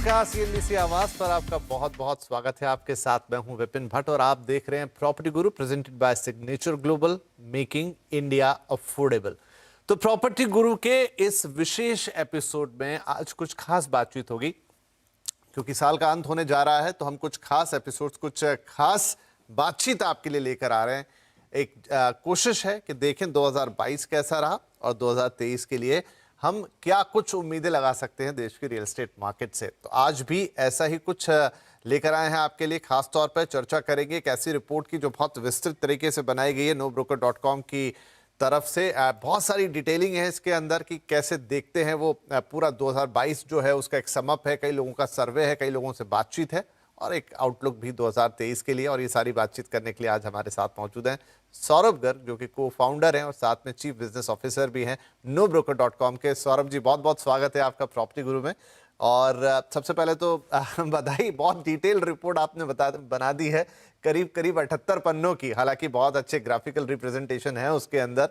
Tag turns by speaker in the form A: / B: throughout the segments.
A: नमस्कार, सीएनबीसी आवाज पर आपका बहुत बहुत स्वागत है। आपके साथ मैं हूं विपिन भट्ट और आप देख रहे हैं property Guru presented by signature global, making India affordable. तो प्रॉपर्टी गुरु के इस विशेष एपिसोड में आज कुछ खास बातचीत होगी, क्योंकि साल का अंत होने जा रहा है। तो हम कुछ खास एपिसोड्स, कुछ खास बातचीत आपके लिए लेकर आ रहे हैं। एक कोशिश है कि देखें 2022 कैसा रहा और 2023 के लिए हम क्या कुछ उम्मीदें लगा सकते हैं देश की रियल एस्टेट मार्केट से। तो आज भी ऐसा ही कुछ लेकर आए हैं आपके लिए। खास तौर पर चर्चा करेंगे एक ऐसी रिपोर्ट की जो बहुत विस्तृत तरीके से बनाई गई है NoBroker.com की तरफ से। बहुत सारी डिटेलिंग है इसके अंदर कि कैसे देखते हैं वो पूरा 2022 जो है उसका एक समअप है, कई लोगों का सर्वे है, कई लोगों से बातचीत है और एक आउटलुक भी 2023 के लिए। और ये सारी बातचीत करने के लिए आज हमारे साथ मौजूद हैं सौरभ गर्ग, जो कि को फाउंडर हैं और साथ में चीफ बिजनेस ऑफिसर भी हैं NoBroker.com के। सौरभ जी, बहुत बहुत स्वागत है आपका प्रॉपर्टी गुरु में। और सबसे पहले तो बधाई, बहुत डिटेल रिपोर्ट आपने बना दी है, करीब करीब 78 पन्नों की। हालांकि बहुत अच्छे ग्राफिकल रिप्रेजेंटेशन है उसके अंदर,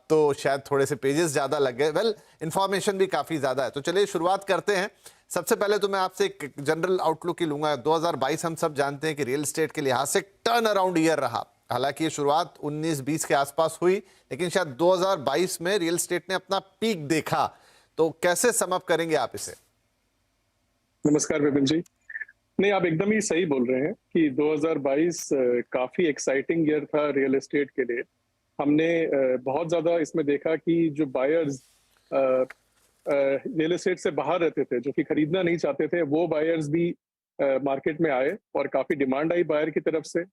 A: तो शायद थोड़े से पेजेस ज़्यादा लग गए। वेल, इंफॉर्मेशन भी काफ़ी ज़्यादा है। तो चलिए शुरुआत करते हैं। सबसे पहले तो मैं आपसे एक जनरल आउटलुक ही लूंगा। 2022 हम सब जानते हैं कि रियल एस्टेट के लिहाज से टर्न अराउंड ईयर रहा। हालांकि ये शुरुआत 19-20 के आसपास हुई, लेकिन शायद 2022 में रियल एस्टेट ने अपना पीक देखा। तो कैसे समअप करेंगे आप इसे?
B: नमस्कार विपिन जी। नहीं, आप एकदम ही सही बोल रहे हैं कि 2022 काफी एक्साइटिंग ईयर था रियल एस्टेट के लिए। हमने बहुत ज्यादा इसमें देखा कि जो बायर्स रियल एस्टेट से बाहर रहते थे, जो कि खरीदना नहीं चाहते थे, वो बायर्स भी मार्केट में आए और काफी डिमांड आई बायर की तरफ से।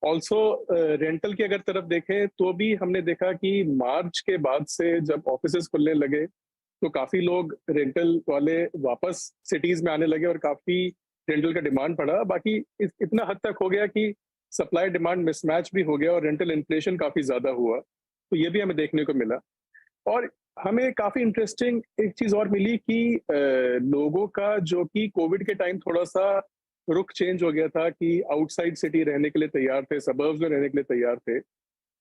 B: ऑल्सो रेंटल की अगर तरफ देखें तो भी हमने देखा कि मार्च के बाद से जब ऑफिसेज खुलने लगे तो काफी लोग रेंटल वाले वापस सिटीज में आने लगे और काफी रेंटल का डिमांड बढ़ा। बाकी इतना हद तक हो गया कि सप्लाई डिमांड मिसमैच भी हो गया और रेंटल इन्फ्लेशन काफी ज्यादा हुआ, तो ये भी हमें देखने को मिला। और हमें काफी इंटरेस्टिंग एक चीज और मिली कि लोगों का जो कि कोविड के टाइम थोड़ा सा रुख चेंज हो गया था कि आउटसाइड सिटी रहने के लिए तैयार थे, सबर्ब्स में रहने के लिए तैयार थे,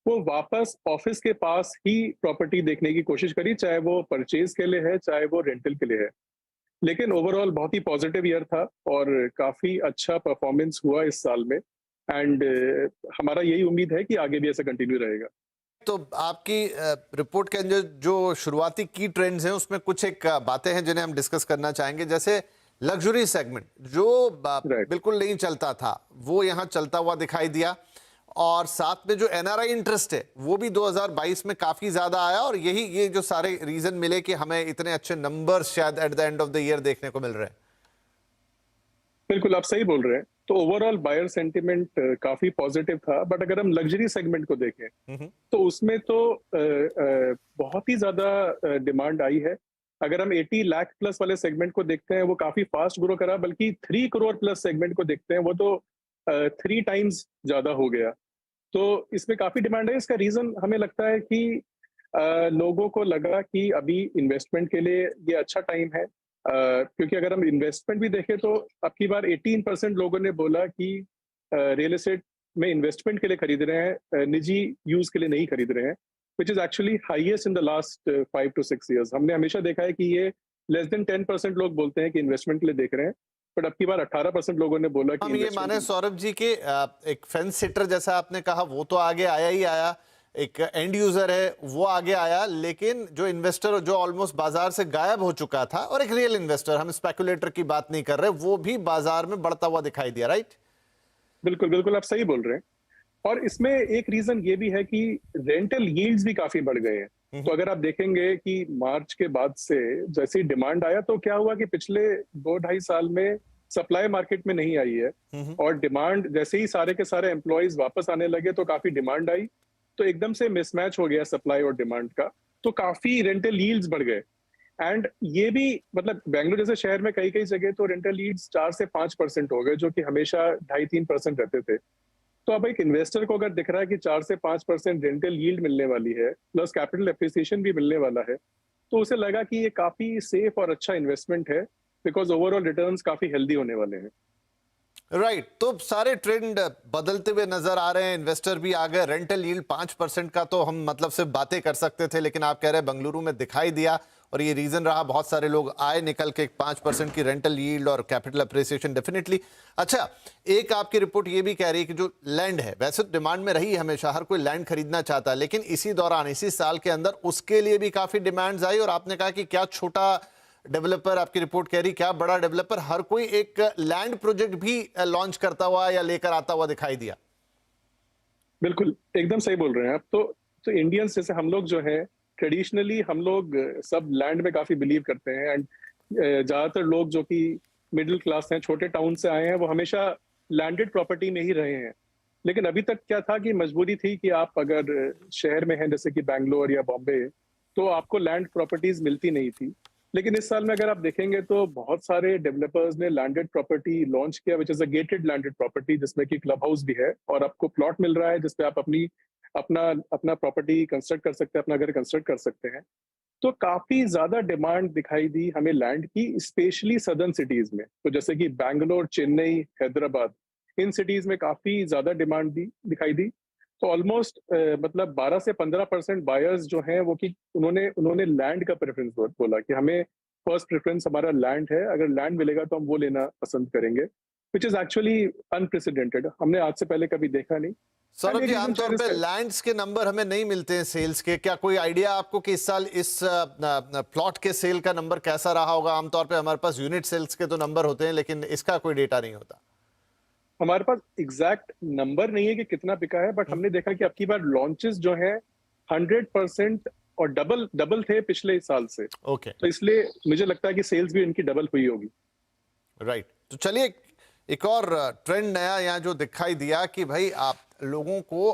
B: वो वापस ऑफिस के पास ही प्रॉपर्टी देखने की कोशिश करी, चाहे वो परचेज के लिए है चाहे वो रेंटल के लिए है। लेकिन ओवरऑल बहुत ही पॉजिटिव ईयर था और काफी अच्छा परफॉर्मेंस हुआ इस साल में। एंड हमारा यही उम्मीद है कि आगे भी ऐसा कंटिन्यू रहेगा।
A: तो आपकी रिपोर्ट के अंदर जो शुरुआती की ट्रेंड्स हैं उसमें कुछ एक बातें हैं जिन्हें हम डिस्कस करना चाहेंगे। जैसे लग्जरी सेगमेंट जो
B: राइट।
A: बिल्कुल नहीं चलता था, वो यहाँ चलता हुआ दिखाई दिया। और साथ में जो एनआरआई इंटरेस्ट है वो भी 2022 में काफी ज्यादा आया। और ये जो सारे रीजन मिले कि हमें इतने अच्छे नंबर्स शायद at the end of the year देखने को मिल रहे हैं।
B: बिल्कुल आप सही बोल रहे हैं। तो ओवरऑल बायर सेंटिमेंट काफी पॉजिटिव था। बट अगर हम लग्जरी सेगमेंट को देखें तो उसमें तो बहुत ही ज्यादा डिमांड आई है। अगर हम 80 लाख प्लस वाले सेगमेंट को देखते हैं वो काफी फास्ट ग्रो करा, बल्कि 3 करोड़ प्लस सेगमेंट को देखते हैं वो तो 3 टाइम्स ज्यादा हो गया। तो इसमें काफी डिमांड है। इसका रीजन हमें लगता है कि लोगों को लगा कि अभी इन्वेस्टमेंट के लिए ये अच्छा टाइम है। क्योंकि अगर हम इन्वेस्टमेंट भी देखें तो अब की बार 18% लोगों ने बोला कि रियल एस्टेट में इन्वेस्टमेंट के लिए खरीद रहे हैं, निजी यूज के लिए नहीं खरीद रहे हैं, which is actually highest in the last 5 to 6 years। हमने हमेशा देखा है कि ये लेस देन 10% लोग बोलते हैं कि इन्वेस्टमेंट के लिए देख रहे हैं, बट अब की बार 18% लोगों ने बोला कि
A: हम ये माने सौरभ जी के एक फेंस सिटर जैसा आपने कहा वो तो आगे आया ही आया, एक एंड यूजर है वो आगे आया, लेकिन जो इन्वेस्टर जो ऑलमोस्ट बाजार से गायब हो चुका था और एक रियल इन्वेस्टर, हम स्पेकुलेटर की बात नहीं कर रहे, वो भी बाजार में बढ़ता हुआ दिखाई दिया। राइट?
B: बिल्कुल बिल्कुल आप सही बोल रहे हैं। और इसमें एक रीजन ये भी है कि रेंटल यील्ड्स भी काफी बढ़ गए हैं। तो अगर आप देखेंगे कि मार्च के बाद से जैसे ही डिमांड आया तो क्या हुआ कि पिछले 2-2.5 साल में सप्लाई मार्केट में नहीं आई है और डिमांड जैसे ही सारे के सारे एम्प्लॉयज वापस आने लगे तो काफी डिमांड आई, तो एकदम से मिसमैच हो गया सप्लाई और डिमांड का, तो काफी रेंटल यील्ड्स बढ़ गए। एंड ये भी मतलब बेंगलुरु जैसे शहर में कई कई जगह तो रेंटल यील्ड्स 4 से 5% हो गए, जो कि हमेशा 2.5-3% रहते थे। तो अब एक इन्वेस्टर को अगर दिख रहा है कि 4 से 5% रेंटल यील्ड मिलने वाली है प्लस कैपिटल एप्रिसिएशन भी मिलने वाला है, तो उसे लगा कि ये काफी सेफ और अच्छा इन्वेस्टमेंट है, बिकॉज ओवरऑल रिटर्न्स काफी हेल्दी होने वाले हैं।
A: राइट तो सारे ट्रेंड बदलते हुए नजर आ रहे हैं, इन्वेस्टर भी आ गए। रेंटल यील्ड 5% का तो हम मतलब सिर्फ बातें कर सकते थे, लेकिन आप कह रहे हैं बेंगलुरु में दिखाई दिया और ये रीजन रहा, बहुत सारे लोग आए निकल के 5% की रेंटल यील्ड और कैपिटल अप्रिसिएशन डेफिनेटली। अच्छा, एक आपकी रिपोर्ट ये भी कह रही है कि जो लैंड है वैसे तो डिमांड में रही, हमेशा हर कोई लैंड खरीदना चाहता है, लेकिन इसी दौरान इसी साल के अंदर उसके लिए भी काफी डिमांड्स आई और आपने कहा कि क्या छोटा डेवलपर, आपकी रिपोर्ट कह रही क्या बड़ा डेवलपर, हर कोई एक लैंड प्रोजेक्ट भी लॉन्च करता हुआ या लेकर आता हुआ दिखाई दिया।
B: बिल्कुल एकदम सही बोल रहे हैं आप। तो इंडियंस जैसे हम लोग जो है ट्रेडिशनली हम लोग सब लैंड में काफी बिलीव करते हैं। एंड ज्यादातर लोग जो कि मिडिल क्लास हैं, छोटे टाउन से आए हैं, वो हमेशा लैंडेड प्रॉपर्टी में ही रहे हैं। लेकिन अभी तक क्या था कि मजबूरी थी कि आप अगर शहर में हैं जैसे कि बैंगलोर या बॉम्बे, तो आपको लैंड प्रॉपर्टीज मिलती नहीं थी। लेकिन इस साल में अगर आप देखेंगे तो बहुत सारे डेवलपर्स ने लैंडेड प्रॉपर्टी लॉन्च किया, which is a gated landed property, जिसमें कि क्लब हाउस भी है और आपको प्लॉट मिल रहा है जिसपे आप अपना अपना प्रॉपर्टी कंस्ट्रक्ट कर सकते हैं, अपना घर कंस्ट्रक्ट कर सकते हैं। तो काफी ज्यादा डिमांड दिखाई दी हमें लैंड की, स्पेशली सदर्न सिटीज में। तो जैसे कि बैंगलोर, चेन्नई, हैदराबाद, इन सिटीज में काफी ज्यादा डिमांड दिखाई दी। तो ऑलमोस्ट मतलब 12 से 15% बायर्स जो हैं वो कि उन्होंने उन्होंने लैंड का प्रेफरेंस बोला कि हमें फर्स्ट प्रेफरेंस हमारा लैंड है, अगर लैंड मिलेगा तो हम वो लेना पसंद करेंगे, विच इज एक्चुअली अनप्रेसिडेंटेड। हमने आज से पहले कभी देखा नहीं। एंड
A: सौरभ
B: ये
A: जी,
B: रीजन
A: आमतौर पे लैंड्स के नंबर हमें नहीं मिलते हैं सेल्स के, क्या कोई आइडिया आपको कि इस साल इस प्लॉट के सेल का नंबर कैसा रहा होगा? आमतौर पे हमारे पास यूनिट सेल्स के तो नंबर होते हैं, लेकिन इसका कोई डेटा नहीं होता।
B: हमारे पास एग्जैक्ट नंबर नहीं है कि कितना बिका है, बट हमने देखा कि अब की बार लॉन्चेस जो है 100% और डबल डबल थे पिछले साल से।
A: ओके,
B: तो इसलिए मुझे लगता है कि सेल्स भी इनकी डबल हुई होगी।
A: राइट तो चलिए एक और ट्रेंड नया यहाँ जो दिखाई दिया कि भाई आप लोगों को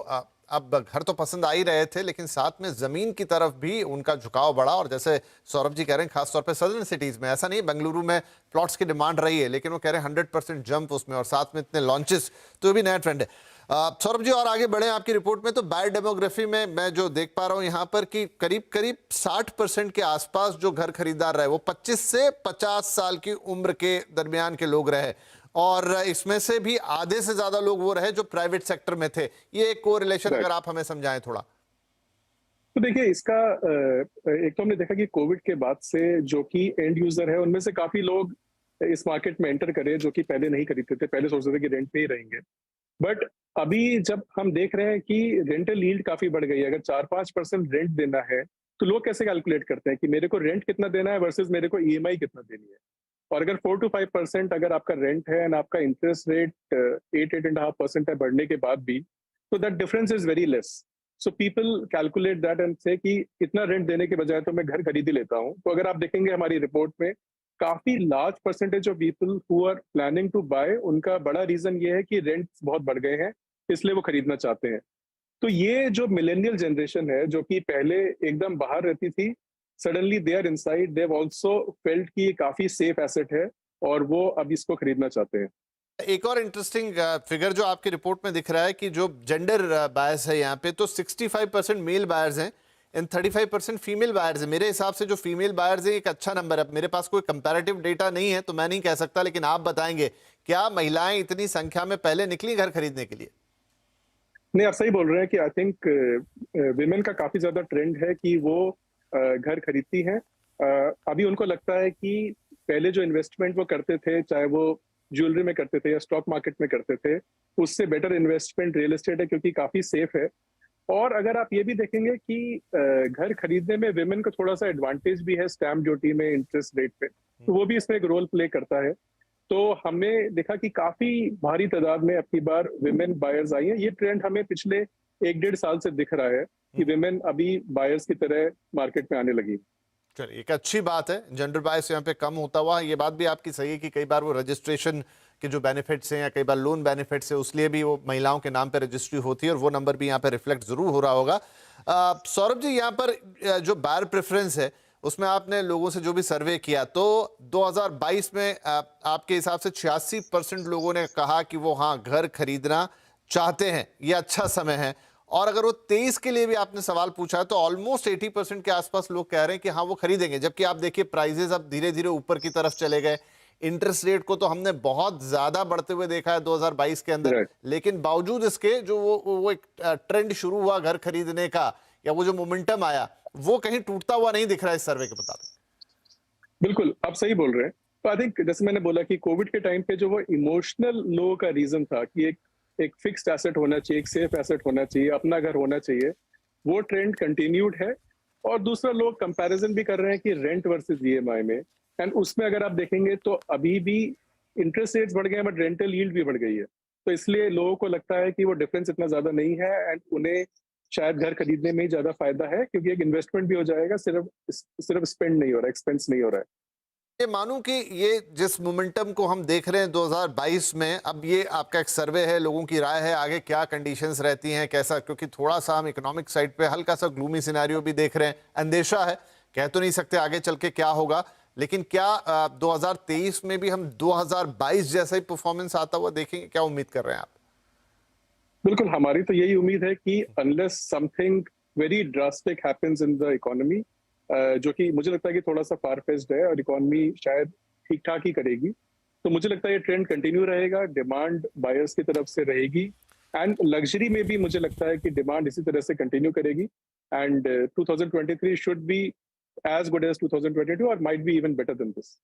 A: अब घर तो पसंद आ ही रहे थे, लेकिन साथ में जमीन की तरफ भी उनका झुकाव बढ़ा। और जैसे सौरभ जी कह रहे हैं, खासतौर पे सदर्न सिटीज में, ऐसा नहीं बेंगलुरु में प्लॉट्स की डिमांड रही है, लेकिन वो कह रहे हैं 100% जंप उसमें, और साथ में इतने लॉन्चेस, तो ये भी नया ट्रेंड है। सौरभ जी और आगे बढ़े आपकी रिपोर्ट में, तो बायर डेमोग्राफी में मैं जो देख पा रहा हूँ यहाँ पर कि करीब करीब 60% के आसपास जो घर खरीदार रहे वो 25 से 50 साल की उम्र के दरमियान के लोग रहे, और इसमें से भी आधे से ज्यादा लोग वो रहे जो प्राइवेट सेक्टर में थे। ये एक कोरिलेशन अगर आप हमें समझाएं थोड़ा।
B: तो देखिए इसका एक तो हमने देखा कि कोविड के बाद से जो कि एंड यूजर है उनमें से काफी लोग इस मार्केट में एंटर करे जो कि पहले नहीं खरीदते थे, पहले सोचते थे कि रेंट पे ही रहेंगे। बट अभी जब हम देख रहे हैं कि रेंटल यील्ड काफी बढ़ गई है, अगर 4-5% रेंट देना है तो लोग कैसे कैलकुलेट करते हैं कि मेरे को रेंट कितना देना है वर्सेस मेरे को ईएमआई कितना देनी है। और अगर 4 to 5% अगर आपका रेंट है एंड आपका इंटरेस्ट रेट 8-8.5% है बढ़ने के बाद भी, तो that difference is very less. So people calculate that and से कि इतना रेंट देने के बजाय तो मैं घर खरीद ही लेता हूँ। तो अगर आप देखेंगे हमारी रिपोर्ट में काफी large percentage of people who are planning to buy, उनका बड़ा रीजन ये है कि रेंट बहुत बढ़ गए हैं, इसलिए वो खरीदना चाहते हैं। तो ये जो मिलेनियल जनरेशन है जो कि पहले एकदम बाहर रहती थी, suddenly they are inside, they have also felt कि ये काफी सेफ एसेट है और वो अब इसको खरीदना चाहते हैं।
A: एक और इंटरेस्टिंग फिगर जो आपकी रिपोर्ट में दिख रहा है कि जो जेंडर बायर्स है यहाँ पे, तो 65% मेल बायर्स हैं एंड 35% फीमेल बायर्स हैं। मेरे हिसाब से जो फीमेल बायर्स हैं एक अच्छा नंबर है। मेरे पास कोई कंपैरेटिव डेटा नहीं है तो मैं नहीं कह सकता, लेकिन आप बताएंगे क्या महिलाएं इतनी संख्या में पहले निकली घर खरीदने के लिए?
B: नहीं, आप सही बोल रहे हैं कि आई थिंक विमेन का काफी ज्यादा ट्रेंड है कि वो घर खरीदती हैं। अभी उनको लगता है कि पहले जो इन्वेस्टमेंट वो करते थे, चाहे वो ज्वेलरी में करते थे या स्टॉक मार्केट में करते थे, उससे बेटर इन्वेस्टमेंट रियल एस्टेट है क्योंकि काफी सेफ है। और अगर आप ये भी देखेंगे कि घर खरीदने में विमेन को थोड़ा सा एडवांटेज भी है स्टैम्प ड्यूटी में, इंटरेस्ट रेट पे, तो वो भी इसमें एक रोल प्ले करता है। तो हमने देखा कि काफी भारी तादाद में अपनी बार विमेन बायर्स आई हैं। ये ट्रेंड हमें पिछले 1-1.5 साल से दिख रहा है कि विमेन अभी बायर्स की तरह मार्केट में आने लगी।
A: चलिए, एक अच्छी बात है, जेंडर बायस यहाँ पे कम होता हुआ। ये बात भी आपकी सही है कि कई बार वो रजिस्ट्रेशन के जो बेनिफिट्स हैं या कई बार लोन बेनिफिट्स है, उसलिए भी वो महिलाओं के नाम पे रजिस्ट्री होती है और वो नंबर भी यहाँ पे रिफ्लेक्ट जरूर हो रहा होगा। सौरभ जी, यहाँ पर जो बायर प्रेफरेंस है उसमें आपने लोगों से जो भी सर्वे किया, तो 2022 में आपके हिसाब से 86% लोगों ने कहा कि वो हाँ घर खरीदना चाहते हैं, ये अच्छा समय है। और अगर वो 23 के लिए भी आपने सवाल पूछा है तो ऑलमोस्ट 80% के आसपास लोग कह रहे हैं कि हाँ वो खरीदेंगे। जबकि आप देखिए प्राइजेस अब धीरे धीरे ऊपर की तरफ चले गए, इंटरेस्ट रेट को तो हमने बहुत ज्यादा बढ़ते हुए देखा है 2022 के अंदर,
B: राइट।
A: लेकिन बावजूद इसके जो वो एक ट्रेंड शुरू हुआ घर खरीदने का, या वो जो मोमेंटम आया, वो कहीं टूटता हुआ नहीं दिख रहा है इस सर्वे के मुताबिक।
B: बिल्कुल, आप सही बोल रहे हैं। तो आई थिंक जैसे मैंने बोला कि कोविड के टाइम पे जो वो इमोशनल लोगों का रीजन था कि एक फिक्स्ड एसेट होना चाहिए, एक सेफ एसेट होना चाहिए, अपना घर होना चाहिए, वो ट्रेंड कंटिन्यूड है। और दूसरा, लोग कंपैरिजन भी कर रहे हैं कि रेंट वर्सेस ईएमआई में, एंड उसमें अगर आप देखेंगे तो अभी भी इंटरेस्ट रेट्स बढ़ गए हैं बट रेंटल यील्ड भी बढ़ गई है। तो इसलिए लोगों को लगता है कि वो डिफरेंस इतना ज्यादा नहीं है, एंड उन्हें शायद घर खरीदने में ही ज्यादा फायदा है, क्योंकि एक इन्वेस्टमेंट भी हो जाएगा, सिर्फ स्पेंड नहीं हो रहा है, एक्सपेंस नहीं हो रहा है।
A: ये मानूं कि ये जिस मोमेंटम को हम देख रहे हैं 2022 में, अब ये आपका एक सर्वे है, लोगों की राय है, आगे क्या कंडीशंस रहती हैं, कैसा, क्योंकि थोड़ा सा हम इकोनॉमिक साइड पे हल्का सा ग्लूमी सिनेरियो भी देख रहे हैं, अंदेशा है, कह तो नहीं सकते आगे चल के क्या होगा, लेकिन क्या 2023 में भी हम 2022 जैसा ही परफॉर्मेंस आता हुआ देखेंगे, क्या उम्मीद कर रहे हैं आप?
B: बिल्कुल, हमारी तो यही उम्मीद है कि unless something very drastic happens in the economy, जो कि मुझे लगता है कि थोड़ा सा फार फेच्ड है और इकोनॉमी शायद ठीक ठाक ही करेगी, तो मुझे लगता है ये ट्रेंड कंटिन्यू रहेगा, डिमांड बायर्स की तरफ से रहेगी, एंड लग्जरी में भी मुझे लगता है कि डिमांड इसी तरह से कंटिन्यू करेगी, and 2023 should be as good as 2022 और might be even better than this.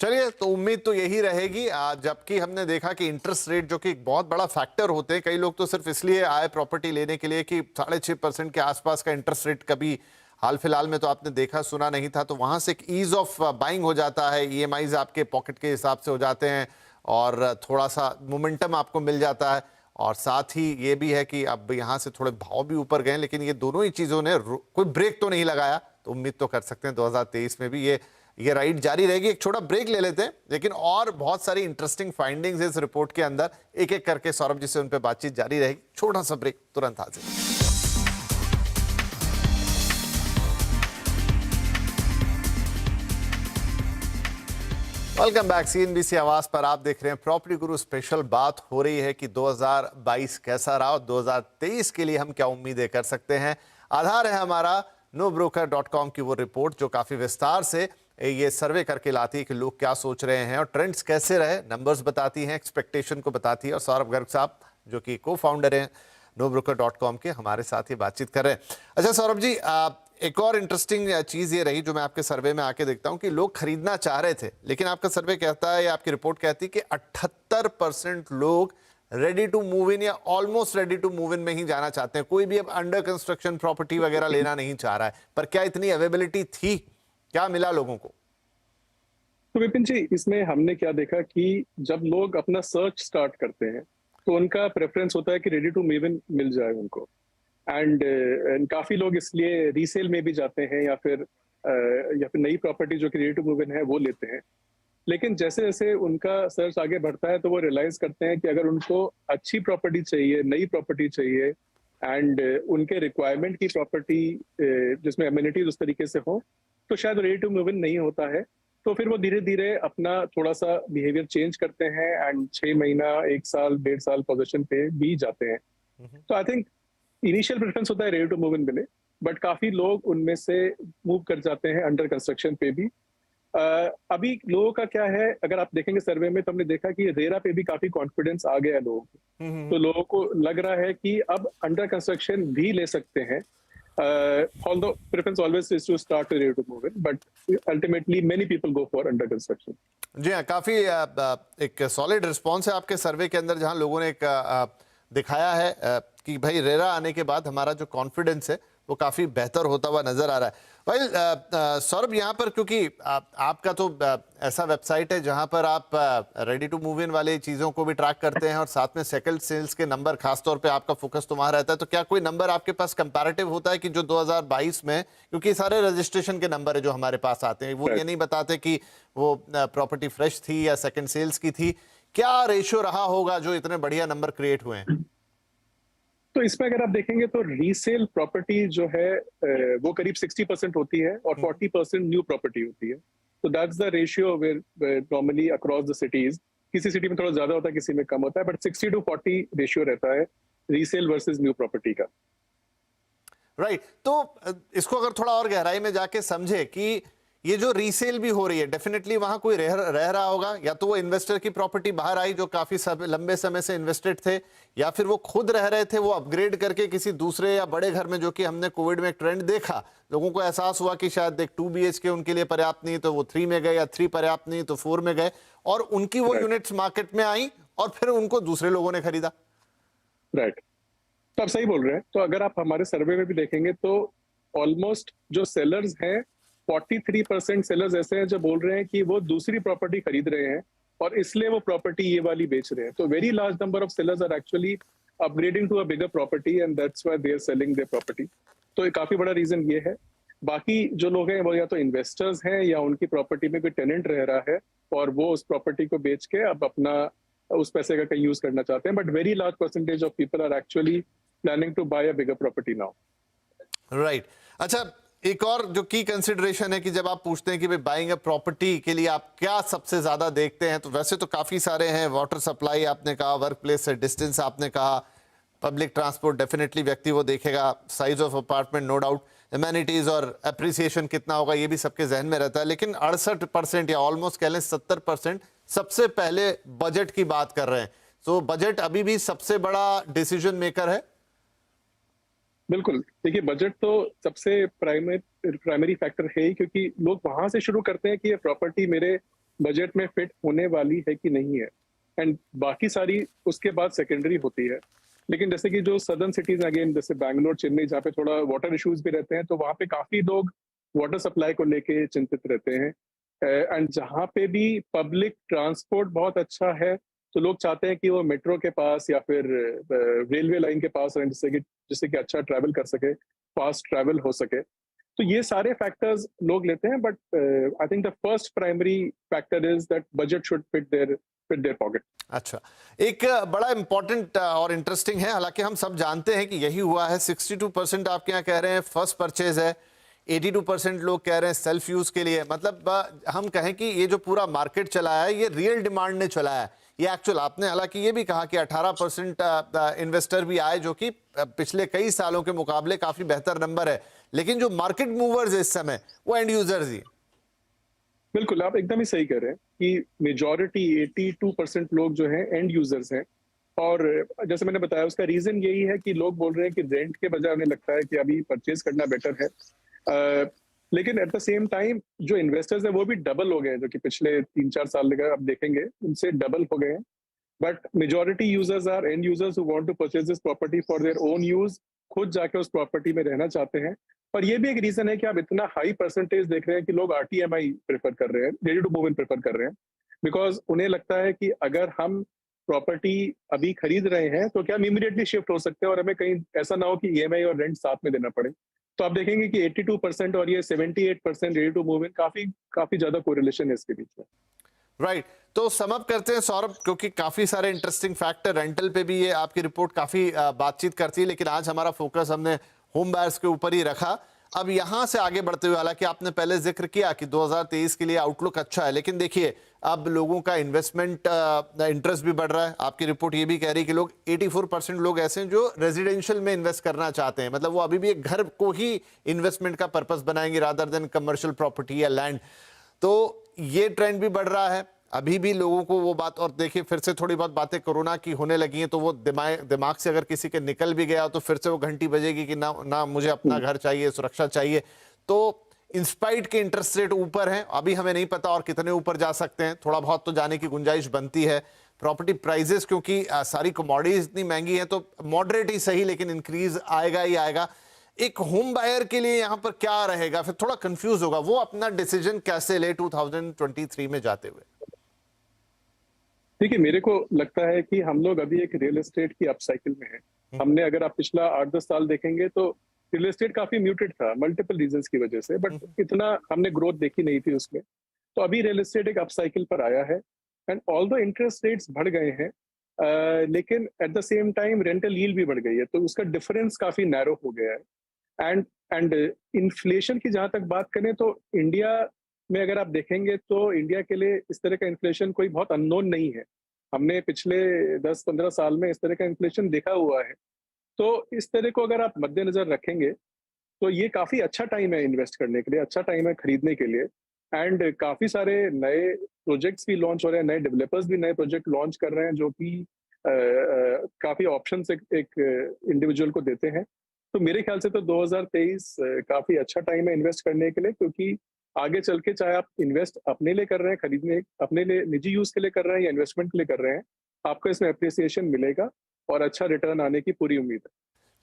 A: चलिए, तो उम्मीद तो यही रहेगी, जबकि हमने देखा कि इंटरेस्ट रेट जो कि एक बहुत बड़ा फैक्टर होते हैं, कई लोग तो सिर्फ इसलिए आए प्रॉपर्टी लेने के लिए कि 6.5% के आसपास का इंटरेस्ट रेट कभी हाल फिलहाल में तो आपने देखा सुना नहीं था, तो वहां से एक ईज ऑफ बाइंग हो जाता है, ईएमआईज आपके पॉकेट के हिसाब से हो जाते हैं और थोड़ा सा मोमेंटम आपको मिल जाता है, और साथ ही ये भी है कि अब यहाँ से थोड़े भाव भी ऊपर गए, लेकिन ये दोनों ही चीजों ने कोई ब्रेक तो नहीं लगाया, तो उम्मीद तो कर सकते हैं 2023 में भी ये राइड जारी रहेगी। एक छोटा ब्रेक ले लेते हैं, लेकिन और बहुत सारी इंटरेस्टिंग फाइंडिंग्स इस रिपोर्ट के अंदर, एक एक करके सौरभ जी से उन पे बातचीत जारी रहेगी। छोटा सा ब्रेक, तुरंत हाजिर। वेलकम बैक, सीएनबीसी आवाज पर आप देख रहे हैं प्रॉपर्टी गुरु स्पेशल। बात हो रही है कि 2022 कैसा रहा और 2023 के लिए हम क्या उम्मीदें कर सकते हैं। आधार है हमारा nobroker.com की वो रिपोर्ट जो काफी विस्तार से ये सर्वे करके लाती है कि लोग क्या सोच रहे हैं और ट्रेंड्स कैसे रहे, नंबर्स बताती हैं, एक्सपेक्टेशन को बताती है। और सौरभ गर्ग साहब जो कि को फाउंडर हैं nobroker.com के, हमारे साथ ये बातचीत कर रहे हैं। अच्छा सौरभ जी, एक और इंटरेस्टिंग चीज ये रही जो मैं आपके सर्वे में आके देखता हूं कि लोग खरीदना चाह रहे थे, लेकिन आपका सर्वे कहता है या आपकी रिपोर्ट कहती है कि 78% लोग रेडी टू मूव इन या almost ready to move in में ही जाना चाहते हैं, कोई भी अब अंडर कंस्ट्रक्शन प्रॉपर्टी वगैरह लेना नहीं चाह रहा है। पर क्या इतनी अवेलेबिलिटी थी, क्या मिला लोगों को?
B: तो विपिन जी, इसमें हमने क्या देखा कि जब लोग अपना सर्च स्टार्ट करते हैं तो उनका प्रेफरेंस होता है कि रेडी टू मूव इन मिल जाए उनको, एंड काफी लोग इसलिए रीसेल में भी जाते हैं या फिर नई प्रॉपर्टी जो कि रेडी टू मूव इन है वो लेते हैं। लेकिन जैसे जैसे उनका सर्च आगे बढ़ता है तो वो रियलाइज करते हैं कि अगर उनको अच्छी प्रॉपर्टी चाहिए, नई प्रॉपर्टी चाहिए, एंड उनके रिक्वायरमेंट की प्रॉपर्टी जिसमें एमिनिटीज उस तरीके से हो, तो शायद रेडी टू मूव इन नहीं होता है। तो फिर वो धीरे धीरे अपना थोड़ा सा बिहेवियर चेंज करते हैं, एंड 6 महीना, 1 साल, 1.5 साल पोजीशन पे भी जाते हैं। तो आई थिंक इनिशियल प्रेफरेंस होता है रेडी टू मूव इन मिले, बट काफी लोग उनमें से मूव कर जाते हैं अंडर कंस्ट्रक्शन पे भी। अभी लोगों का क्या है, अगर आप देखेंगे सर्वे में तो हमने देखा कि रेरा पे भी काफी कॉन्फिडेंस आ गया है लोगों को, तो लोगों को लग रहा है कि अब अंडर कंस्ट्रक्शन भी ले सकते हैं। Although preference always is to start ready to move in, but ultimately many people go for under construction.
A: जी हाँ, काफी एक सॉलिड रिस्पॉन्स है आपके सर्वे के अंदर, जहां लोगों ने एक दिखाया है कि भाई रेरा आने के बाद हमारा जो कॉन्फिडेंस है वो काफी बेहतर होता हुआ नजर आ रहा है। भाई सौरभ, यहाँ पर क्योंकि आपका तो ऐसा वेबसाइट है जहां पर आप रेडी टू मूव इन वाली चीजों को भी ट्रैक करते हैं और साथ में सेकंड सेल्स के नंबर, खासतौर पे आपका फोकस तो वहां रहता है, तो क्या कोई नंबर आपके पास कंपैरेटिव होता है कि जो 2022 में, क्योंकि सारे रजिस्ट्रेशन के नंबर है जो हमारे पास आते हैं, वो ये नहीं बताते कि वो प्रॉपर्टी फ्रेश थी या सेकंड सेल्स की थी, क्या रेशियो रहा होगा जो इतने बढ़िया नंबर क्रिएट हुए हैं?
B: तो इसमें अगर आप देखेंगे तो रीसेल प्रॉपर्टी जो है वो करीब 60% होती है और 40% न्यू प्रॉपर्टी होती है। तो that's the ratio normally across the cities. किसी सिटी में थोड़ा ज्यादा होता है, किसी में कम होता है, बट 60 to 40 रेशियो रहता है रीसेल वर्सेस न्यू प्रॉपर्टी का।
A: राइट। तो इसको अगर थोड़ा और गहराई में जाके समझे कि ये जो रीसेल भी हो रही है, डेफिनेटली वहां कोई रह रहा होगा, या तो वो इन्वेस्टर की प्रॉपर्टी बाहर आई जो काफी लंबे समय से इन्वेस्टेड थे, या फिर वो खुद रह रहे थे, वो अपग्रेड करके किसी दूसरे या बड़े घर में, जो कि हमने कोविड में एक ट्रेंड देखा, लोगों को एहसास हुआ कि शायद एक 2 BHK उनके लिए पर्याप्त नहीं, तो वो 3 में गए, या 3 पर्याप्त नहीं तो 4 में गए, और उनकी वो
B: राइट
A: यूनिट्स मार्केट में आई और फिर उनको दूसरे लोगों ने खरीदा।
B: राइट। तो आप सही बोल रहे हैं। तो अगर आप हमारे सर्वे में भी देखेंगे तो ऑलमोस्ट जो सेलर्स हैं, 43% सेलर्स ऐसे हैं जो बोल रहे हैं कि वो दूसरी प्रॉपर्टी खरीद रहे हैं और इसलिए वो प्रॉपर्टी ये वाली बेच रहे हैं। तो very large number of sellers are actually upgrading to a bigger property and that's why they are selling their property. तो ये काफी बड़ा रीजन ये है। बाकी जो लोग हैं वो या तो इन्वेस्टर्स हैं या उनकी प्रॉपर्टी में कोई टेनेंट रह रहा है और वो उस प्रॉपर्टी को बेच के अब अपना उस पैसे का कहीं यूज करना चाहते हैं। But very large percentage of people are actually planning to buy a bigger property now.
A: Right. अच्छा, एक और जो की कंसिडरेशन है कि जब आप पूछते हैं कि भाई बाइंग अ प्रॉपर्टी के लिए आप क्या सबसे ज्यादा देखते हैं, तो वैसे तो काफी सारे हैं। वाटर सप्लाई आपने कहा, वर्क प्लेस से डिस्टेंस आपने कहा, पब्लिक ट्रांसपोर्ट डेफिनेटली व्यक्ति वो देखेगा, size of apartment no doubt, amenities और अप्रिसिएशन कितना होगा ये भी सबके जहन में रहता है। लेकिन 68% या ऑलमोस्ट कह लें 70% सबसे पहले बजट की बात कर रहे हैं। तो बजट अभी भी सबसे बड़ा डिसीजन मेकर है।
B: बिल्कुल। देखिए, बजट तो सबसे प्राइमरी फैक्टर है ही, क्योंकि लोग वहां से शुरू करते हैं कि ये प्रॉपर्टी मेरे बजट में फिट होने वाली है कि नहीं है, एंड बाकी सारी उसके बाद सेकेंडरी होती है। लेकिन जैसे कि जो सदर्न सिटीज अगेन, जैसे बैंगलोर, चेन्नई, जहाँ पे थोड़ा वाटर इश्यूज भी रहते हैं, तो वहाँ पे काफी लोग वाटर सप्लाई को लेके चिंतित रहते हैं। एंड जहाँ पे भी पब्लिक ट्रांसपोर्ट बहुत अच्छा है, तो लोग चाहते हैं कि वो मेट्रो के पास या फिर रेलवे लाइन के पास रहें, जिससे कि अच्छा ट्रैवल कर सके, फास्ट ट्रैवल हो सके। तो ये सारे फैक्टर्स लोग लेते हैं, but I think the first primary factor is that budget should fit their pocket.
A: अच्छा, एक बड़ा इंपॉर्टेंट और इंटरेस्टिंग है, हालांकि हम सब जानते हैं कि यही हुआ है। 62% आपके यहाँ कह रहे हैं फर्स्ट परचेज है, 82% लोग कह रहे हैं सेल्फ यूज के लिए। मतलब हम कहें कि ये जो पूरा मार्केट चला है ये रियल डिमांड ने चलाया है, ये एक्चुअल। आपने हालांकि ये भी कहा कि 18% इन्वेस्टर भी आए, जो कि पिछले कई सालों के मुकाबले काफी बेहतर नंबर है। लेकिन जो मार्केट मूवर्स है इस समय वो एंड यूजर्स ही।
B: बिल्कुल, आप एकदम ही सही कह रहे हैं कि मेजॉरिटी 82% लोग जो हैं एंड यूजर्स हैं। और जैसे मैंने बताया, उसका रीजन यही है कि लोग बोल रहे हैं कि रेंट के बजाय उन्हें लगता है कि अभी परचेज करना बेटर है। लेकिन एट द सेम टाइम जो इन्वेस्टर्स हैं वो भी डबल हो गए हैं, जो कि पिछले 3-4 साल का आप देखेंगे उनसे डबल हो गए हैं। But majority users are end users who want to purchase this property for their own use, खुद जाके उस प्रॉपर्टी में रहना चाहते हैं। और ये भी एक रीजन है कि आप इतना हाई परसेंटेज देख रहे हैं कि लोग आरटीएमआई प्रेफर कर रहे हैं, ready to move in prefer कर रहे हैं, बिकॉज उन्हें लगता है कि अगर हम प्रॉपर्टी अभी खरीद रहे हैं तो क्या हम इमीडिएटली शिफ्ट हो सकते हैं और हमें कहीं ऐसा ना हो कि ईएमआई और रेंट साथ में देना पड़े। तो आप देखेंगे कि 82% और ये 78% रेडी टू मूव इन, काफी काफी ज्यादा कोरिलेशन है इसके बीच में।
A: राइट। तो समअप करते हैं सौरभ, क्योंकि काफी सारे इंटरेस्टिंग फैक्टर, रेंटल पे भी ये आपकी रिपोर्ट काफी बातचीत करती है, लेकिन आज हमारा फोकस हमने होम बायर्स के ऊपर ही रखा। अब यहां से आगे बढ़ते हुए, हालांकि आपने पहले जिक्र किया कि 2023 के लिए आउटलुक अच्छा है, लेकिन देखिए अब लोगों का इन्वेस्टमेंट इंटरेस्ट भी बढ़ रहा है। आपकी रिपोर्ट ये भी कह रही है कि लोग 84% लोग ऐसे हैं जो रेजिडेंशियल में इन्वेस्ट करना चाहते हैं, मतलब वो अभी भी एक घर को ही इन्वेस्टमेंट का पर्पस बनाएंगे रादर देन कमर्शियल प्रॉपर्टी या लैंड। तो ये ट्रेंड भी बढ़ रहा है अभी भी लोगों को वो बात। और देखिए फिर से थोड़ी बहुत बातें कोरोना की होने लगी हैं, तो वो दिमाग से अगर किसी के निकल भी गया तो फिर से वो घंटी बजेगी कि ना मुझे अपना घर चाहिए, सुरक्षा चाहिए। तो इंस्पाइट के इंटरेस्ट रेट ऊपर हैं, अभी हमें नहीं पता और कितने ऊपर जा सकते हैं, थोड़ा बहुत तो जाने की गुंजाइश बनती है। प्रॉपर्टी प्राइजेस, क्योंकि सारी कमोडिटीज इतनी महंगी है, तो मॉडरेट ही सही लेकिन इंक्रीज आएगा ही आएगा। एक होम बायर के लिए यहां पर क्या रहेगा, फिर थोड़ा कंफ्यूज होगा, वो अपना डिसीजन कैसे ले 2023 में जाते हुए।
B: देखिए, मेरे को लगता है कि हम लोग अभी एक रियल एस्टेट की अपसाइकिल में हैं। हमने अगर आप पिछला 8-10 साल देखेंगे तो रियल एस्टेट काफी म्यूटेड था मल्टीपल रीजंस की वजह से, बट इतना हमने ग्रोथ देखी नहीं थी उसमें। तो अभी रियल एस्टेट एक अपसाइकिल पर आया है, एंड ऑल्दो इंटरेस्ट रेट्स बढ़ गए हैं, लेकिन at the same time rental yield भी बढ़ गई है, तो उसका डिफरेंस काफी नैरो हो गया है। एंड इन्फ्लेशन की जहां तक बात करें तो इंडिया में अगर आप देखेंगे तो इंडिया के लिए इस तरह का इन्फ्लेशन कोई बहुत अननोन नहीं है। हमने पिछले 10-15 साल में इस तरह का इन्फ्लेशन देखा हुआ है। तो इस तरह को अगर आप मद्देनजर रखेंगे तो ये काफी अच्छा टाइम है इन्वेस्ट करने के लिए, अच्छा टाइम है खरीदने के लिए। एंड काफी सारे नए प्रोजेक्ट्स भी लॉन्च हो रहे हैं, नए डेवलपर्स भी नए प्रोजेक्ट लॉन्च कर रहे हैं जो कि काफी ऑप्शंस एक इंडिविजुअल को देते हैं। तो मेरे ख्याल से तो 2023 काफी अच्छा टाइम है इन्वेस्ट करने के लिए, क्योंकि आगे चल के चाहे आप इन्वेस्ट अपने लिए कर रहे हैं, खरीदने अपने लिए निजी यूज के लिए कर रहे हैं या इन्वेस्टमेंट के लिए कर रहे हैं, आपको इसमें अप्रिसिएशन मिलेगा और अच्छा रिटर्न आने की पूरी उम्मीद है।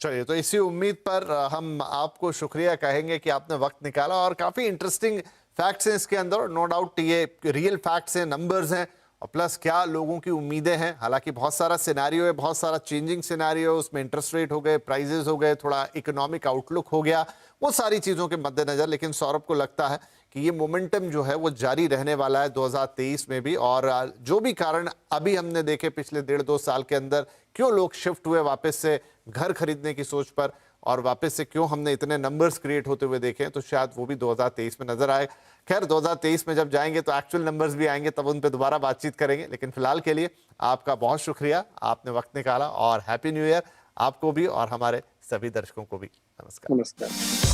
A: चलिए, तो इसी उम्मीद पर हम आपको शुक्रिया कहेंगे कि आपने वक्त निकाला और काफी इंटरेस्टिंग फैक्ट्स हैं इसके अंदर। नो डाउट ये रियल फैक्ट्स हैं, नंबर्स हैं, और प्लस क्या लोगों की उम्मीदें हैं। हालांकि बहुत सारा सिनेरियो है, बहुत सारा चेंजिंग सिनेरियो है, उसमें इंटरेस्ट रेट हो गए, प्राइजेस हो गए, थोड़ा इकोनॉमिक आउटलुक हो गया, वो सारी चीज़ों के मद्देनजर। लेकिन सौरभ को लगता है कि ये मोमेंटम जो है वो जारी रहने वाला है 2023 में भी। और जो भी कारण अभी हमने देखे पिछले 1.5-2 साल के अंदर, क्यों लोग शिफ्ट हुए वापस से घर खरीदने की सोच पर, और वापस से क्यों हमने इतने नंबर्स क्रिएट होते हुए देखे, तो शायद वो भी 2023 में नजर आए। खैर, 2023 में जब जाएंगे तो एक्चुअल नंबर्स भी आएंगे, तब उन पे दोबारा बातचीत करेंगे। लेकिन फिलहाल के लिए आपका बहुत शुक्रिया, आपने वक्त निकाला, और हैप्पी न्यू ईयर आपको भी और हमारे सभी दर्शकों को भी। नमस्कार।
B: नमस्कार।